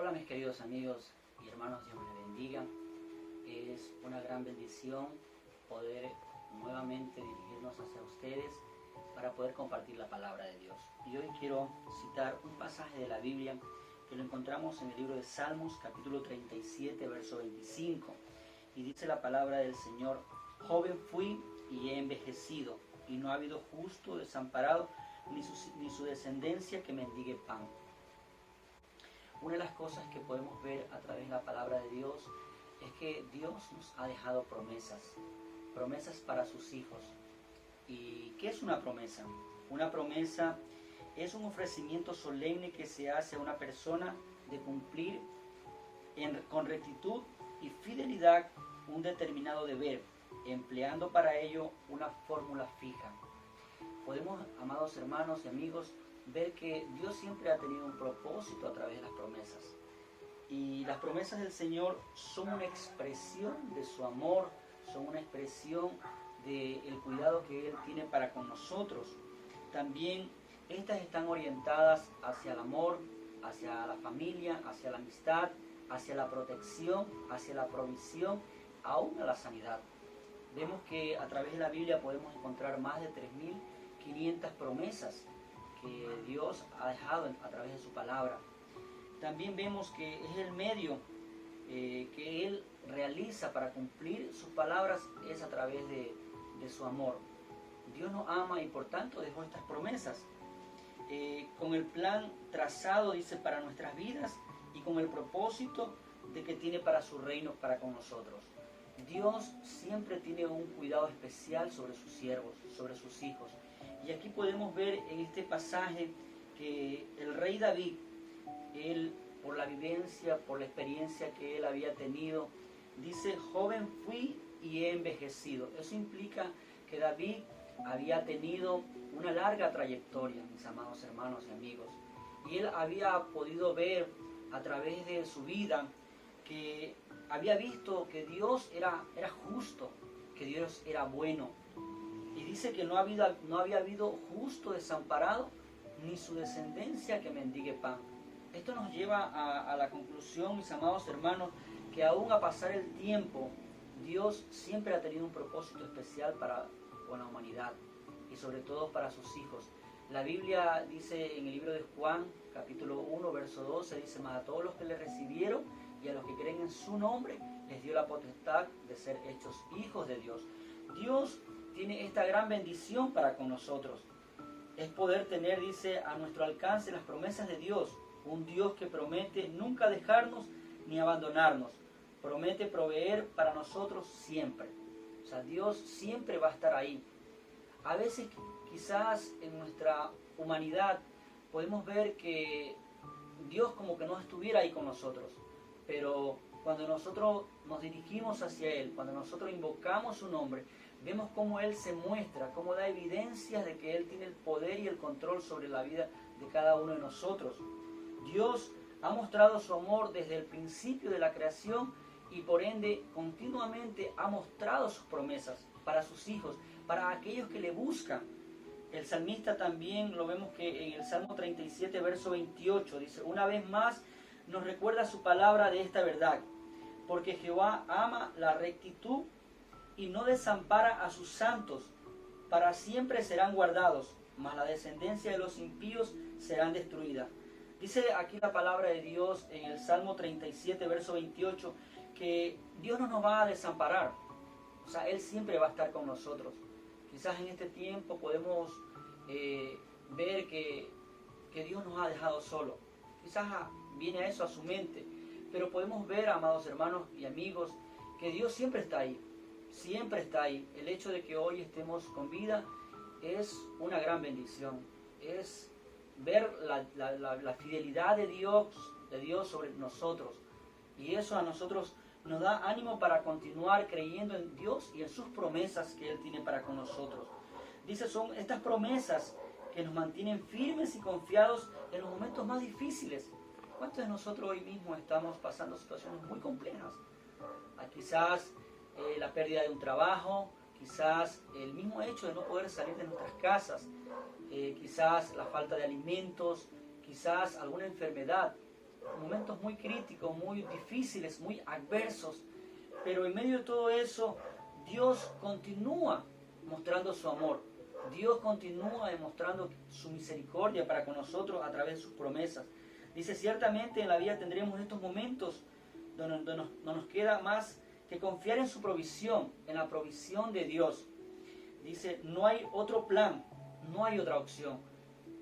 Hola mis queridos amigos y hermanos, Dios les bendiga. Es una gran bendición poder nuevamente dirigirnos hacia ustedes para poder compartir la palabra de Dios. Y hoy quiero citar un pasaje de la Biblia que lo encontramos en el libro de Salmos, capítulo 37, verso 25. Y dice la palabra del Señor: joven fui y he envejecido, y no ha habido justo desamparado, ni su descendencia que mendigue pan. Una de las cosas que podemos ver a través de la palabra de Dios es que Dios nos ha dejado promesas para sus hijos. ¿Y qué es una promesa? Una promesa es un ofrecimiento solemne que se hace a una persona de cumplir con rectitud y fidelidad un determinado deber, empleando para ello una fórmula fija. Podemos, amados hermanos y amigos, ver que Dios siempre ha tenido un propósito a través de las promesas. Y las promesas del Señor son una expresión de su amor, son una expresión del cuidado que Él tiene para con nosotros. También estas están orientadas hacia el amor, hacia la familia, hacia la amistad, hacia la protección, hacia la provisión, aún a la sanidad. Vemos que a través de la Biblia podemos encontrar más de 3.500 promesas que Dios ha dejado a través de su palabra. También vemos que es el medio que Él realiza para cumplir sus palabras es a través de su amor. Dios nos ama y por tanto dejó estas promesas con el plan trazado, dice, para nuestras vidas y con el propósito de que tiene para su reino, para con nosotros. Dios siempre tiene un cuidado especial sobre sus siervos, sobre sus hijos. Y aquí podemos ver en este pasaje que el rey David, él, por la vivencia, por la experiencia que él había tenido, dice: joven fui y he envejecido. Eso implica que David había tenido una larga trayectoria, mis amados hermanos y amigos. Y él había podido ver a través de su vida que había visto que Dios era justo, que Dios era bueno. Y dice que no había habido justo desamparado, ni su descendencia que mendigue pan. Esto nos lleva a la conclusión, mis amados hermanos, que aún a pasar el tiempo, Dios siempre ha tenido un propósito especial con la humanidad y sobre todo para sus hijos. La Biblia dice en el libro de Juan, capítulo 1, verso 12, dice: mas a todos los que le recibieron y a los que creen en su nombre, les dio la potestad de ser hechos hijos de Dios. Dios tiene esta gran bendición para con nosotros. Es poder tener, dice, a nuestro alcance las promesas de Dios. Un Dios que promete nunca dejarnos ni abandonarnos. Promete proveer para nosotros siempre. O sea, Dios siempre va a estar ahí. A veces, quizás en nuestra humanidad, podemos ver que Dios como que no estuviera ahí con nosotros. Pero cuando nosotros nos dirigimos hacia Él, cuando nosotros invocamos su nombre, vemos cómo Él se muestra, cómo da evidencias de que Él tiene el poder y el control sobre la vida de cada uno de nosotros. Dios ha mostrado su amor desde el principio de la creación y por ende continuamente ha mostrado sus promesas para sus hijos, para aquellos que le buscan. El salmista también lo vemos que en el Salmo 37, verso 28, dice: una vez más nos recuerda su palabra de esta verdad, porque Jehová ama la rectitud y no desampara a sus santos, para siempre serán guardados, mas la descendencia de los impíos serán destruida. Dice aquí la palabra de Dios en el Salmo 37, verso 28, que Dios no nos va a desamparar. O sea, Él siempre va a estar con nosotros. Quizás en este tiempo podemos ver que Dios nos ha dejado solos. Quizás viene a eso a su mente. Pero podemos ver, amados hermanos y amigos, que Dios siempre está ahí. Siempre está ahí. El hecho de que hoy estemos con vida es una gran bendición. Es ver la fidelidad de Dios sobre nosotros. Y eso a nosotros nos da ánimo para continuar creyendo en Dios y en sus promesas que Él tiene para con nosotros. Dice, son estas promesas que nos mantienen firmes y confiados en los momentos más difíciles. ¿Cuántos de nosotros hoy mismo estamos pasando situaciones muy complejas? Quizás la pérdida de un trabajo, quizás el mismo hecho de no poder salir de nuestras casas, quizás la falta de alimentos, quizás alguna enfermedad. momentos muy críticos, muy difíciles, muy adversos, pero en medio de todo eso, Dios continúa mostrando su amor. Dios continúa demostrando su misericordia para con nosotros a través de sus promesas. Dice, ciertamente en la vida tendremos estos momentos donde no nos queda más que confiar en su provisión, en la provisión de Dios. Dice, no hay otro plan, no hay otra opción.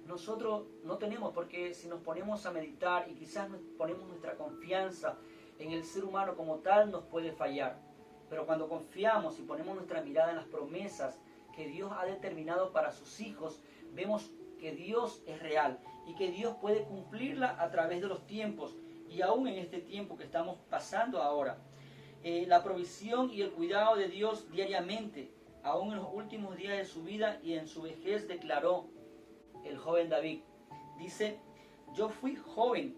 Nosotros no tenemos, porque si nos ponemos a meditar y quizás ponemos nuestra confianza en el ser humano como tal, nos puede fallar. Pero cuando confiamos y ponemos nuestra mirada en las promesas que Dios ha determinado para sus hijos, vemos que Dios es real y que Dios puede cumplirla a través de los tiempos y aún en este tiempo que estamos pasando ahora. La provisión y el cuidado de Dios diariamente, aún en los últimos días de su vida y en su vejez, declaró el joven David. Dice, yo fui joven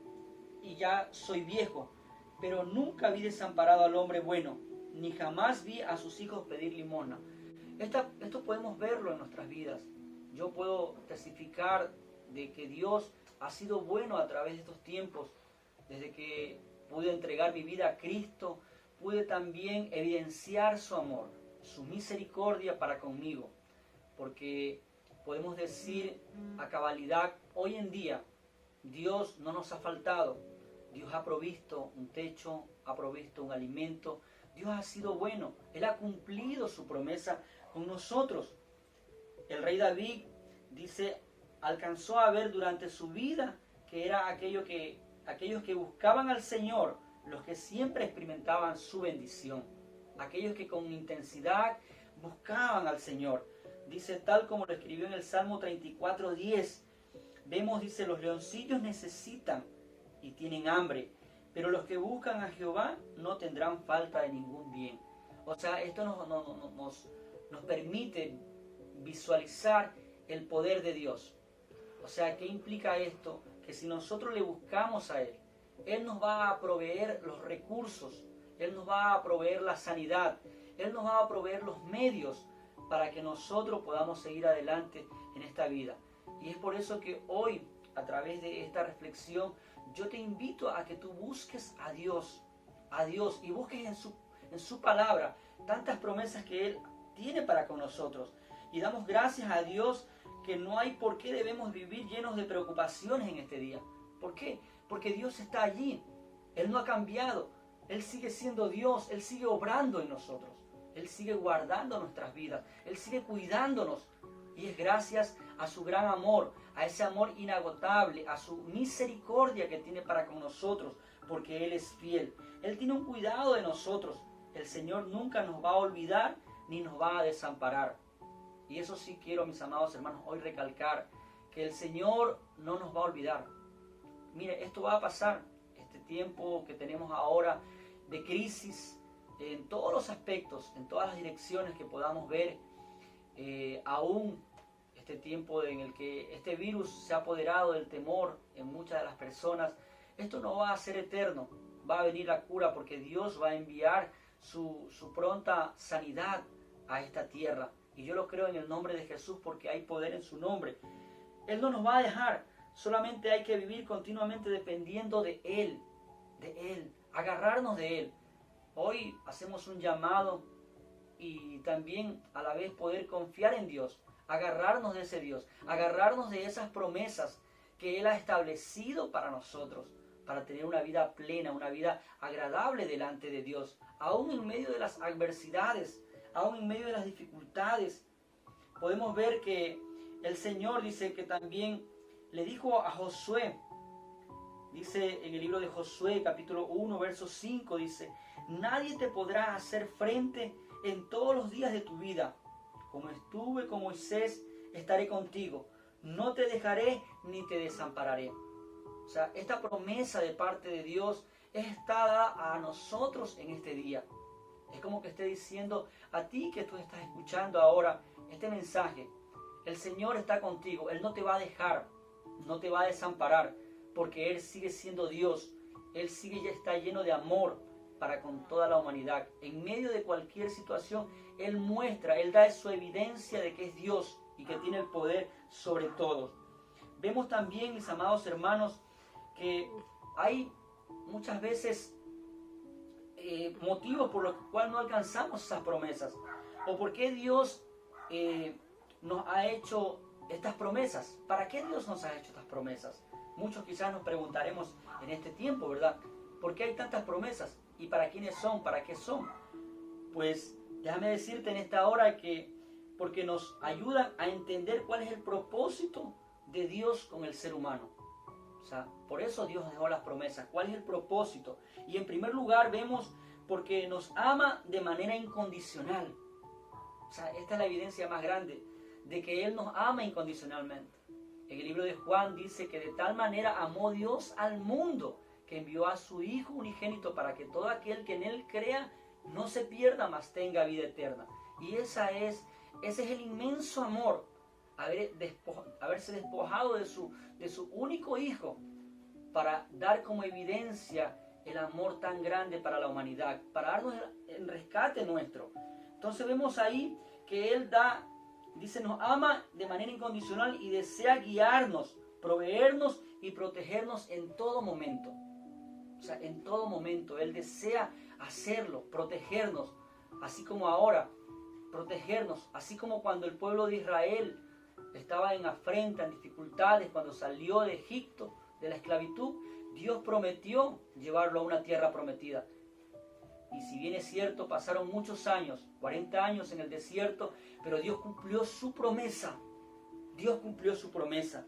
y ya soy viejo, pero nunca vi desamparado al hombre bueno, ni jamás vi a sus hijos pedir limosna. Esto podemos verlo en nuestras vidas. Yo puedo testificar de que Dios ha sido bueno a través de estos tiempos. Desde que pude entregar mi vida a Cristo, pude también evidenciar su amor, su misericordia para conmigo. Porque podemos decir a cabalidad, hoy en día Dios no nos ha faltado. Dios ha provisto un techo, ha provisto un alimento. Dios ha sido bueno. Él ha cumplido su promesa con nosotros. El rey David dice, alcanzó a ver durante su vida que era aquellos que buscaban al Señor, los que siempre experimentaban su bendición. Aquellos que con intensidad buscaban al Señor. Dice, tal como lo escribió en el Salmo 34:10. Vemos, dice, los leoncillos necesitan y tienen hambre, pero los que buscan a Jehová no tendrán falta de ningún bien. O sea, esto nos permite visualizar el poder de Dios. O sea, ¿qué implica esto? Que si nosotros le buscamos a Él, Él nos va a proveer los recursos, Él nos va a proveer la sanidad, Él nos va a proveer los medios para que nosotros podamos seguir adelante en esta vida. Y es por eso que hoy, a través de esta reflexión, yo te invito a que tú busques a Dios y busques en su palabra tantas promesas que Él tiene para con nosotros. Y damos gracias a Dios que no hay por qué debemos vivir llenos de preocupaciones en este día. ¿Por qué? Porque Dios está allí. Él no ha cambiado. Él sigue siendo Dios. Él sigue obrando en nosotros. Él sigue guardando nuestras vidas. Él sigue cuidándonos. Y es gracias a su gran amor, a ese amor inagotable, a su misericordia que tiene para con nosotros, porque Él es fiel. Él tiene un cuidado de nosotros. El Señor nunca nos va a olvidar ni nos va a desamparar. Y eso sí quiero, mis amados hermanos, hoy recalcar, que el Señor no nos va a olvidar. Mire, esto va a pasar, este tiempo que tenemos ahora de crisis, en todos los aspectos, en todas las direcciones que podamos ver, aún este tiempo en el que este virus se ha apoderado del temor en muchas de las personas, esto no va a ser eterno, va a venir la cura porque Dios va a enviar su pronta sanidad a esta tierra. Y yo lo creo en el nombre de Jesús porque hay poder en su nombre. Él no nos va a dejar, solamente hay que vivir continuamente dependiendo de Él, agarrarnos de Él. Hoy hacemos un llamado y también a la vez poder confiar en Dios, agarrarnos de ese Dios, agarrarnos de esas promesas que Él ha establecido para nosotros, para tener una vida plena, una vida agradable delante de Dios, aún en medio de las adversidades, aún en medio de las dificultades. Podemos ver que el Señor dice que también le dijo a Josué, dice en el libro de Josué capítulo 1 verso 5, dice, nadie te podrá hacer frente en todos los días de tu vida. Como estuve con Moisés, estaré contigo. No te dejaré ni te desampararé. O sea, esta promesa de parte de Dios está dada a nosotros en este día. Es como que esté diciendo a ti que tú estás escuchando ahora este mensaje. El Señor está contigo. Él no te va a dejar, no te va a desamparar, porque Él sigue siendo Dios. Él sigue ya está lleno de amor para con toda la humanidad. En medio de cualquier situación, Él muestra, Él da su evidencia de que es Dios y que tiene el poder sobre todos. Vemos también, mis amados hermanos, que hay muchas veces motivos por los cuales no alcanzamos esas promesas? ¿O por qué Dios nos ha hecho estas promesas? ¿Para qué Dios nos ha hecho estas promesas? Muchos quizás nos preguntaremos en este tiempo, ¿verdad? ¿Por qué hay tantas promesas? ¿Y para quiénes son? ¿Para qué son? Pues déjame decirte en esta hora que porque nos ayudan a entender cuál es el propósito de Dios con el ser humano. O sea, por eso Dios dejó las promesas. ¿Cuál es el propósito? Y en primer lugar vemos porque nos ama de manera incondicional. O sea, esta es la evidencia más grande de que Él nos ama incondicionalmente. En el libro de Juan dice que de tal manera amó Dios al mundo que envió a su Hijo unigénito para que todo aquel que en Él crea no se pierda, mas tenga vida eterna. Y ese es el inmenso amor, haberse despojado de su único Hijo para dar como evidencia el amor tan grande para la humanidad, para darnos el rescate nuestro. Entonces vemos ahí que Él dice, nos ama de manera incondicional y desea guiarnos, proveernos y protegernos en todo momento. O sea, en todo momento Él desea hacerlo, protegernos, así como ahora, protegernos, así como cuando el pueblo de Israel estaba en afrenta, en dificultades, cuando salió de Egipto, de la esclavitud, Dios prometió llevarlo a una tierra prometida. Y si bien es cierto, pasaron muchos años, 40 años en el desierto, pero Dios cumplió su promesa. Dios cumplió su promesa.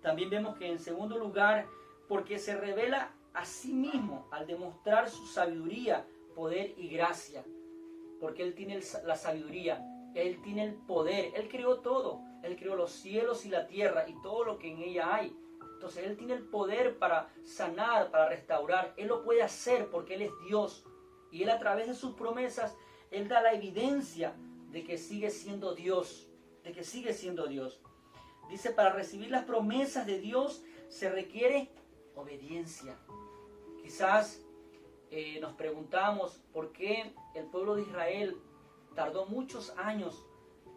También vemos que en segundo lugar, porque se revela a sí mismo al demostrar su sabiduría, poder y gracia. Porque Él tiene la sabiduría, Él tiene el poder, Él creó todo. Él creó los cielos y la tierra y todo lo que en ella hay. Entonces Él tiene el poder para sanar, para restaurar. Él lo puede hacer porque Él es Dios. Y Él a través de sus promesas, Él da la evidencia de que sigue siendo Dios. De que sigue siendo Dios. Dice, para recibir las promesas de Dios se requiere obediencia. Quizás nos preguntamos por qué el pueblo de Israel tardó muchos años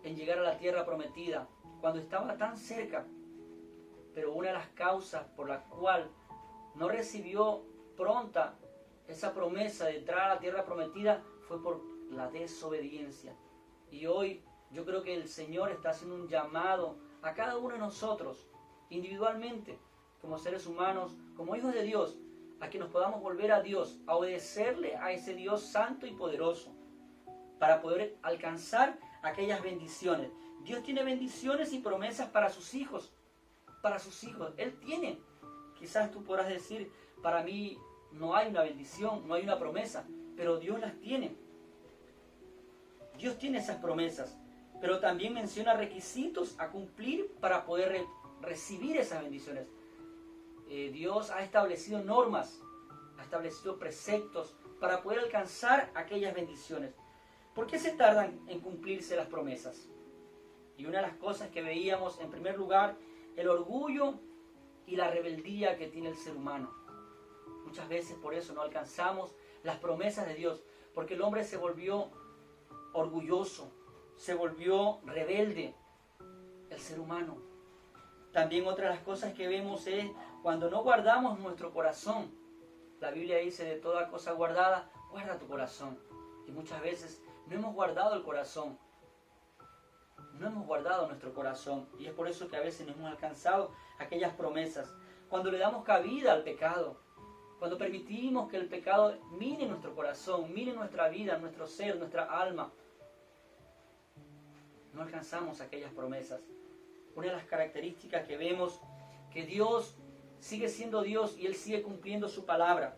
en llegar a la tierra prometida, cuando estaba tan cerca. Pero una de las causas por la cual no recibió pronta esa promesa de entrar a la tierra prometida fue por la desobediencia. Y hoy yo creo que el Señor está haciendo un llamado a cada uno de nosotros, individualmente, como seres humanos, como hijos de Dios, a que nos podamos volver a Dios, a obedecerle a ese Dios santo y poderoso, para poder alcanzar aquellas bendiciones. Dios tiene bendiciones y promesas para sus hijos, Él tiene. Quizás tú podrás decir, para mí no hay una bendición, no hay una promesa, pero Dios las tiene. Dios tiene esas promesas, pero también menciona requisitos a cumplir para poder recibir esas bendiciones. Dios ha establecido normas, ha establecido preceptos para poder alcanzar aquellas bendiciones. ¿Por qué se tardan en cumplirse las promesas? Y una de las cosas que veíamos, en primer lugar, el orgullo y la rebeldía que tiene el ser humano. Muchas veces por eso no alcanzamos las promesas de Dios, porque el hombre se volvió orgulloso, se volvió rebelde, el ser humano. También otra de las cosas que vemos es cuando no guardamos nuestro corazón. La Biblia dice, de toda cosa guardada, guarda tu corazón. Y muchas veces no hemos guardado el corazón. No hemos guardado nuestro corazón. Y es por eso que a veces no hemos alcanzado aquellas promesas. Cuando le damos cabida al pecado. Cuando permitimos que el pecado mine nuestro corazón, mine nuestra vida, nuestro ser, nuestra alma. No alcanzamos aquellas promesas. Una de las características que vemos, que Dios sigue siendo Dios y Él sigue cumpliendo su palabra.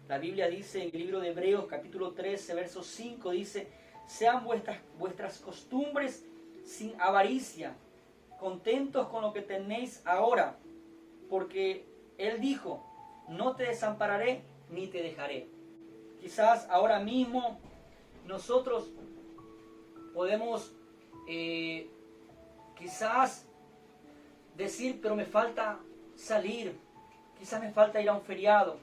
La Biblia dice en el libro de Hebreos, capítulo 13, verso 5, dice, sean vuestras costumbres sin avaricia, contentos con lo que tenéis ahora, porque Él dijo, no te desampararé ni te dejaré. Quizás ahora mismo nosotros podemos quizás decir, pero me falta salir, quizás me falta ir a un feriado,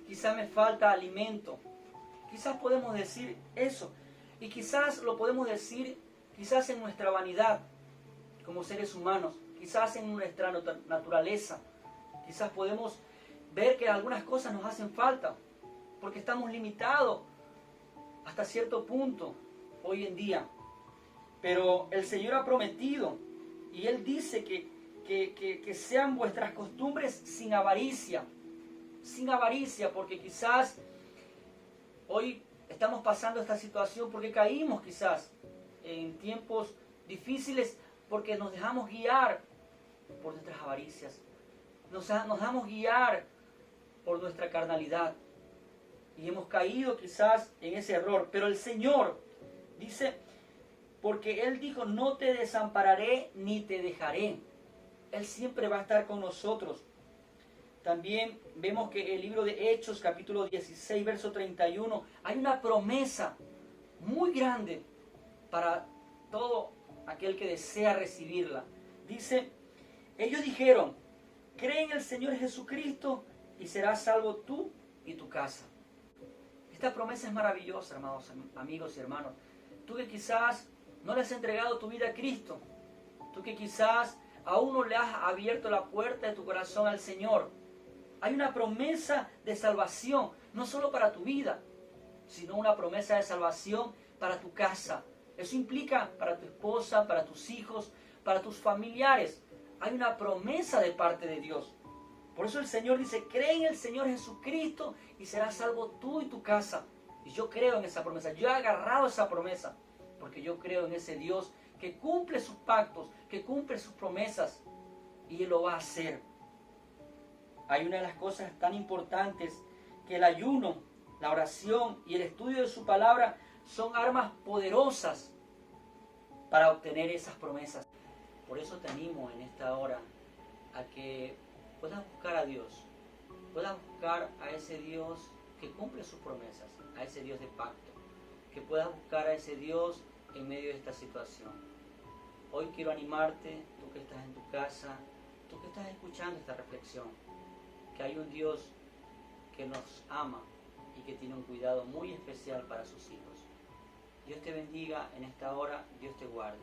quizás me falta alimento. Quizás podemos decir eso. Y quizás lo podemos decir, quizás en nuestra vanidad, como seres humanos, quizás en nuestra naturaleza. Quizás podemos ver que algunas cosas nos hacen falta, porque estamos limitados hasta cierto punto hoy en día. Pero el Señor ha prometido, y Él dice que sean vuestras costumbres sin avaricia, porque quizás hoy estamos pasando esta situación porque caímos quizás en tiempos difíciles, porque nos dejamos guiar por nuestras avaricias, nos dejamos guiar por nuestra carnalidad, y hemos caído quizás en ese error. Pero el Señor dice, porque Él dijo, no te desampararé ni te dejaré. Él siempre va a estar con nosotros. También vemos que el libro de Hechos, capítulo 16, verso 31, hay una promesa muy grande para todo aquel que desea recibirla. Dice, ellos dijeron, cree en el Señor Jesucristo y serás salvo tú y tu casa. Esta promesa es maravillosa, hermanos, amigos y hermanos. Tú que quizás no le has entregado tu vida a Cristo, tú que quizás aún no le has abierto la puerta de tu corazón al Señor, hay una promesa de salvación, no solo para tu vida, sino una promesa de salvación para tu casa. Eso implica para tu esposa, para tus hijos, para tus familiares. Hay una promesa de parte de Dios. Por eso el Señor dice, cree en el Señor Jesucristo y serás salvo tú y tu casa. Y yo creo en esa promesa, yo he agarrado esa promesa, porque yo creo en ese Dios que cumple sus pactos, que cumple sus promesas, y Él lo va a hacer. Hay una de las cosas tan importantes, que el ayuno, la oración y el estudio de su palabra son armas poderosas para obtener esas promesas. Por eso te animo en esta hora a que puedas buscar a Dios, puedas buscar a ese Dios que cumple sus promesas, a ese Dios de pacto, que puedas buscar a ese Dios en medio de esta situación. Hoy quiero animarte, tú que estás en tu casa, tú que estás escuchando esta reflexión, que hay un Dios que nos ama y que tiene un cuidado muy especial para sus hijos. Dios te bendiga en esta hora, Dios te guarde.